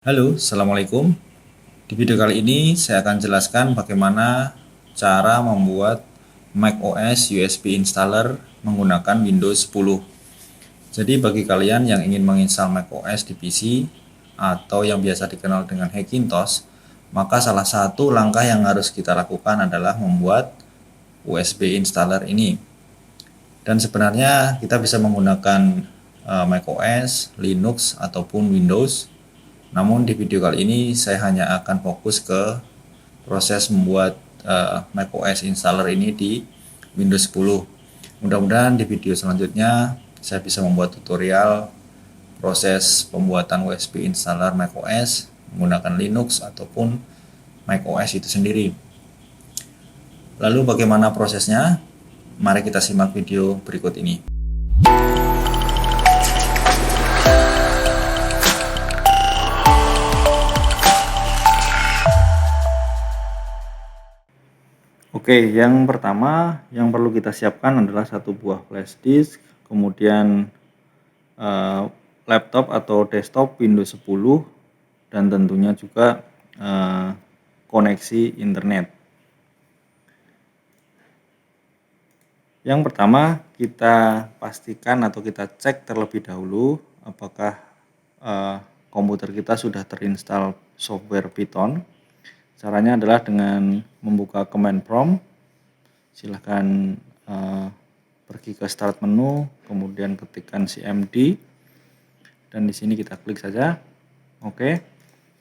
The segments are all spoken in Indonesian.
Halo, Assalamualaikum. Di video kali ini saya akan jelaskan bagaimana cara membuat macOS USB installer menggunakan Windows 10. Jadi bagi kalian yang ingin menginstal macOS di PC atau yang biasa dikenal dengan Hackintosh, maka salah satu langkah yang harus kita lakukan adalah membuat USB installer ini. Dan sebenarnya kita bisa menggunakan macOS, Linux, ataupun Windows. Namun di video kali ini saya hanya akan fokus ke proses membuat macOS installer ini di Windows 10. Mudah-mudahan di video selanjutnya saya bisa membuat tutorial proses pembuatan USB installer macOS menggunakan Linux ataupun macOS itu sendiri. Lalu bagaimana prosesnya? Mari kita simak video berikut ini. Oke, yang pertama yang perlu kita siapkan adalah satu buah flash disk, kemudian laptop atau desktop Windows 10, dan tentunya juga koneksi internet. Yang pertama, kita pastikan atau kita cek terlebih dahulu apakah komputer kita sudah terinstall software Python. Caranya adalah dengan membuka command prompt. Silahkan pergi ke start menu, kemudian ketikkan cmd, dan di sini kita klik saja. Oke.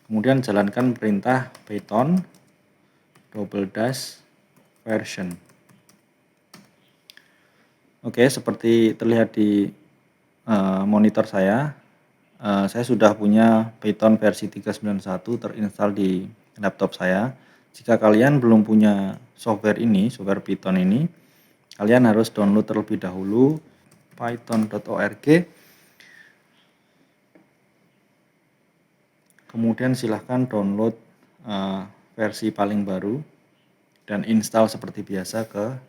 Kemudian jalankan perintah python --version. Oke, seperti terlihat di monitor saya sudah punya Python versi 391 terinstall di laptop saya. Jika kalian belum punya software ini, software Python ini, kalian harus download terlebih dahulu python.org. Kemudian silahkan download versi paling baru dan install seperti biasa ke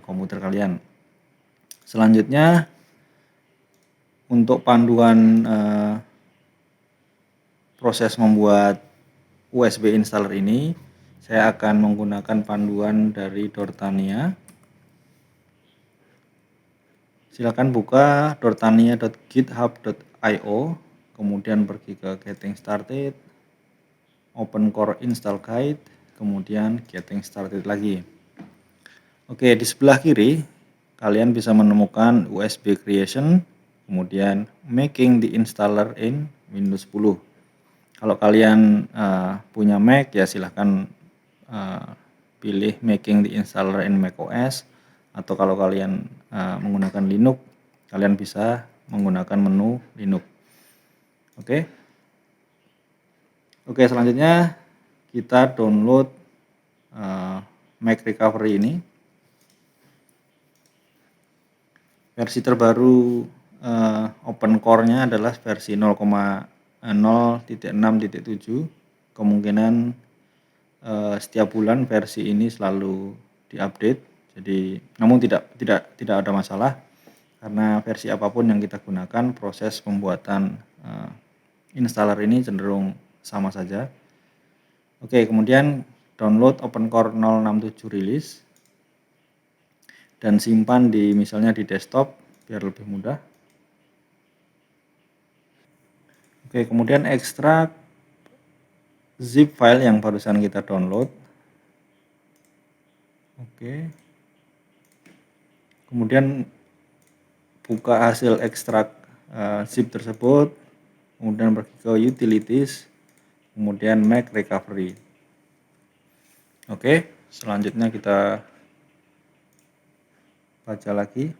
komputer kalian. Selanjutnya, untuk panduan proses membuat USB installer ini, saya akan menggunakan panduan dari Dortania. Silakan buka dortania.github.io, kemudian pergi ke Getting Started, Open Core Install Guide, kemudian Getting Started lagi. Oke, di sebelah kiri kalian bisa menemukan USB Creation, kemudian Making the Installer in Windows 10. Kalau kalian punya Mac, ya silahkan pilih Making the Installer in macOS, atau kalau kalian menggunakan Linux, kalian bisa menggunakan menu Linux. Oke, selanjutnya kita download Mac Recovery ini. Versi terbaru Open Core-nya adalah versi 0,0.6.7. Kemungkinan setiap bulan versi ini selalu diupdate. Jadi, namun tidak ada masalah karena versi apapun yang kita gunakan, proses pembuatan installer ini cenderung sama saja. Oke, kemudian download Open Core 067 release dan simpan di misalnya di desktop biar lebih mudah. Oke, kemudian ekstrak zip file yang barusan kita download. Oke. Kemudian buka hasil ekstrak zip tersebut, kemudian pergi ke utilities, kemudian Mac recovery. Oke, selanjutnya kita baca lagi.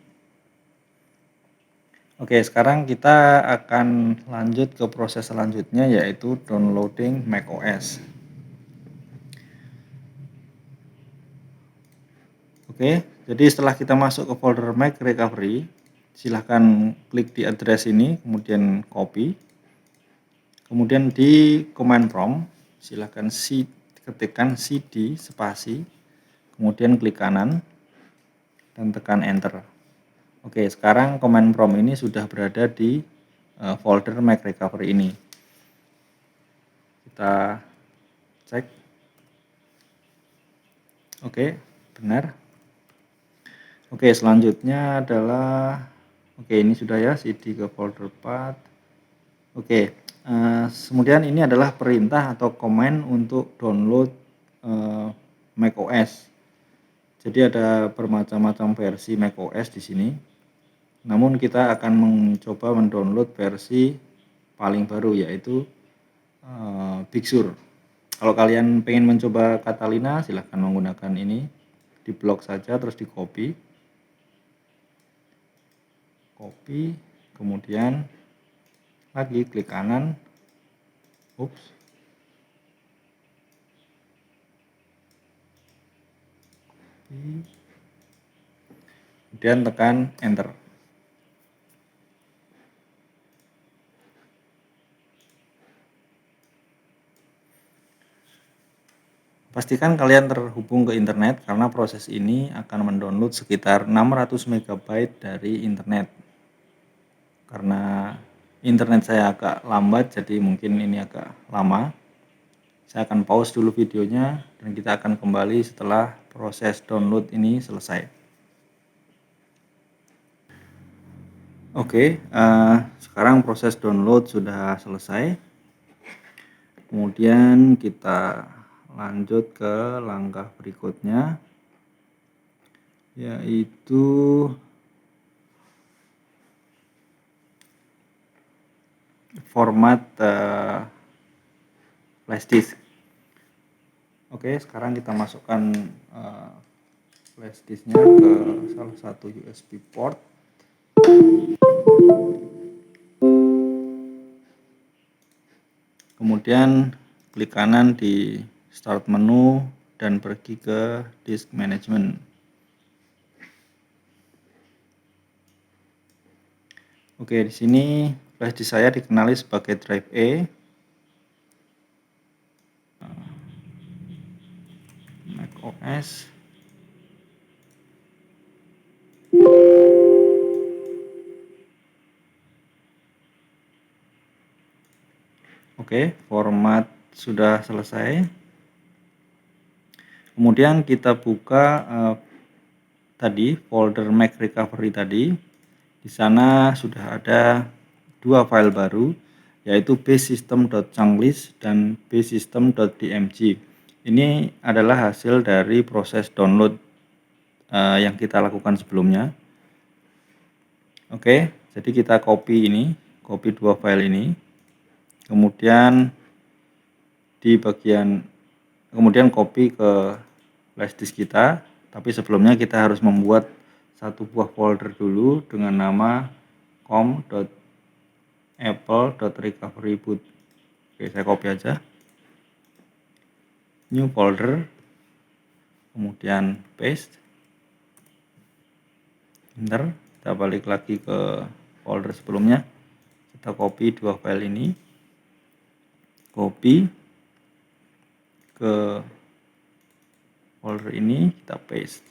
Oke, sekarang kita akan lanjut ke proses selanjutnya, yaitu downloading macOS. Oke, jadi setelah kita masuk ke folder Mac Recovery, silahkan klik di address ini, kemudian copy. Kemudian di command prompt, silahkan ketikkan cd spasi, kemudian klik kanan, dan tekan enter. Oke, sekarang command prompt ini sudah berada di folder Mac Recovery ini. Kita cek. Oke, benar. Oke, selanjutnya adalah ini sudah ya, CD ke folder path. Oke, kemudian ini adalah perintah atau command untuk download macOS. Jadi ada bermacam-macam versi macOS di sini. Namun kita akan mencoba mendownload versi paling baru, yaitu Big Sur. Kalau kalian pengen mencoba Catalina, silahkan menggunakan ini. Di blok saja, terus di copy, kemudian lagi klik kanan, kemudian tekan enter. Pastikan kalian terhubung ke internet karena proses ini akan mendownload sekitar 600 MB dari internet. Karena internet saya agak lambat, jadi mungkin ini agak lama. Saya akan pause dulu videonya dan kita akan kembali setelah proses download ini selesai. Oke, sekarang proses download sudah selesai. Kemudian kita lanjut ke langkah berikutnya, yaitu format flash disk. Oke, sekarang kita masukkan flash disknya ke salah satu USB port. Kemudian klik kanan di start menu dan pergi ke disk management. Oke, di sini flash disk saya dikenali sebagai drive E. macOS. Oke, format sudah selesai. Kemudian kita buka tadi folder Mac Recovery tadi. Di sana sudah ada dua file baru, yaitu basesystem.chunklist dan basesystem.dmg. Ini adalah hasil dari proses download yang kita lakukan sebelumnya. Oke, jadi kita copy dua file ini. Kemudian kemudian copy ke flash disk kita, tapi sebelumnya kita harus membuat satu buah folder dulu dengan nama com.apple.recoveryboot. Oke, saya copy aja. New folder, kemudian paste. Enter, kita balik lagi ke folder sebelumnya. Kita copy dua file ini. Copy ke folder ini, kita paste.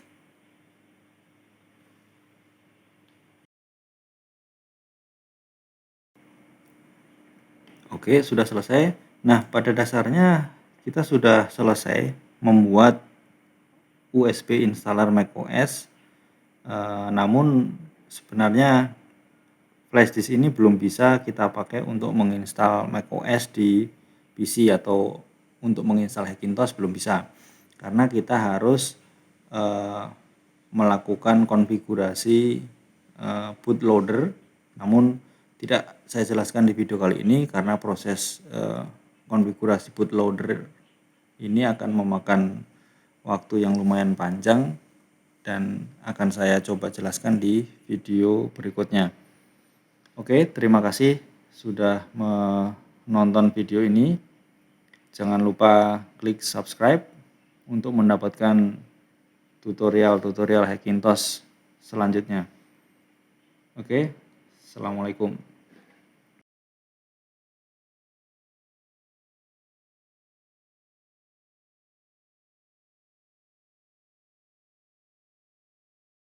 Oke, sudah selesai. Nah, pada dasarnya kita sudah selesai membuat USB installer macOS. Namun sebenarnya flash disk ini belum bisa kita pakai untuk menginstal macOS di PC atau untuk menginstal Hackintosh belum bisa, karena kita harus melakukan konfigurasi bootloader. Namun tidak saya jelaskan di video kali ini karena proses konfigurasi bootloader ini akan memakan waktu yang lumayan panjang dan akan saya coba jelaskan di video berikutnya. Oke, terima kasih sudah menonton video ini. Jangan lupa klik subscribe untuk mendapatkan tutorial-tutorial Hackintosh selanjutnya. Oke, assalamualaikum.